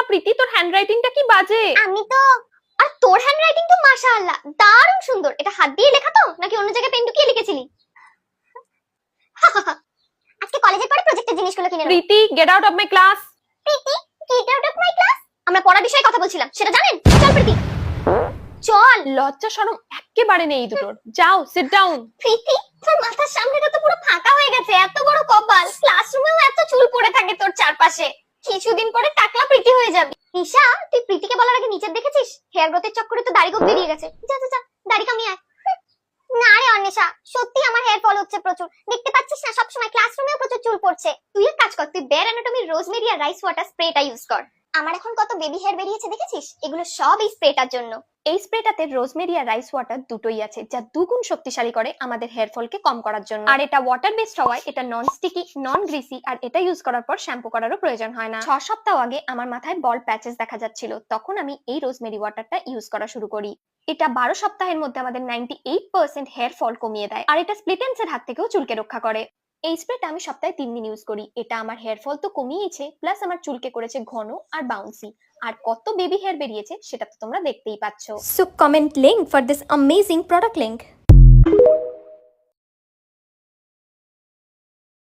প্রীতি, তোর হ্যান্ডরাইটিংটা কি বাজে। আমি তো, আর তোর হ্যান্ডরাইটিং তো মাশাআল্লাহ দারুণ সুন্দর। এটা হাত দিয়ে লেখা তো নাকি অন্য জায়গায় পেন ঢুকিয়ে লিখেছিলি? আজকে কলেজের পরে প্রজেক্টের জিনিসগুলো কিনে নেব। Priti, get out of my class. Priti, get out of my class? আমরা পড়ার বিষয়ে কথা বলছিলাম, সেটা জানেন? চল প্রীতি চল। লজ্জা শরম একেবারে নেই দুটোর। যাও, সিট ডাউন। প্রীতি, তোর মাথার সামনেটা তো পুরো ফাঁকা হয়ে গেছে, এত বড় কপাল। ক্লাসরুমেও এত চুল পড়ে থাকে তোর চারপাশে, কিছুদিন পরে টাকলা প্রীতি হয়ে যাবে। ঈশা, তুই প্রীতিকে বলার আগে নিচে দেখেছিস? হেয়ার গ্রোথের চক্করে তো দাড়ি গোপ বেরিয়ে গেছে। যা যা যা, দাড়ি কামিয়ে আয়। না রে অন্বেষা, সত্যি আমার হেয়ার ফল হচ্ছে প্রচুর। দেখতে পাচ্ছিস না, সবসময় ক্লাসরুমেও প্রচুর চুল পড়ছে। তুই এক কাজ কর, তুই বেয়ার অ্যানাটমির রোজমেরি আর রাইস ওয়াটার স্প্রেটা ইউজ কর। আমার এখন কত বেবি হেয়ার বেরিয়েছে দেখেছিস? এগুলো সব এই স্প্রেটার জন্য। এই স্প্রেটাতে রোজমেরি আর রাইস ওয়াটার দুটোই আছে, যা দুগুণ শক্তিশালী করে আমাদের হেয়ার ফলকে কম করার জন্য। আর এটা ওয়াটার বেসড হওয়ায় এটা নন স্টিকি, নন গ্রিসি, আর এটা ইউজ করার পর শ্যাম্পু করারও প্রয়োজন হয় না। 6 সপ্তাহ আগে আমার মাথায় বল প্যাচেস দেখা যাচ্ছিল, তখন আমি এই রোজমেরি ওয়াটারটা ইউজ করা শুরু করি। এটা 12 সপ্তাহের মধ্যে আমাদের 98% হেয়ার ফল কমিয়ে দেয়, আর এটা স্প্লিট এন্ডস এর হাত থেকেও চুলকে রক্ষা করে। এই স্প্রেটা আমি সপ্তাহে 3 দিন ইউজ করি। এটা আমার হেয়ার ফল তো কমিয়েছে, প্লাস আমার চুলকে করেছে ঘন আর বাউন্সি। আর কত বেবি হেয়ার বেরিয়েছে সেটা তো তোমরা দেখতেই পাচ্ছ। So comment link for this amazing product link.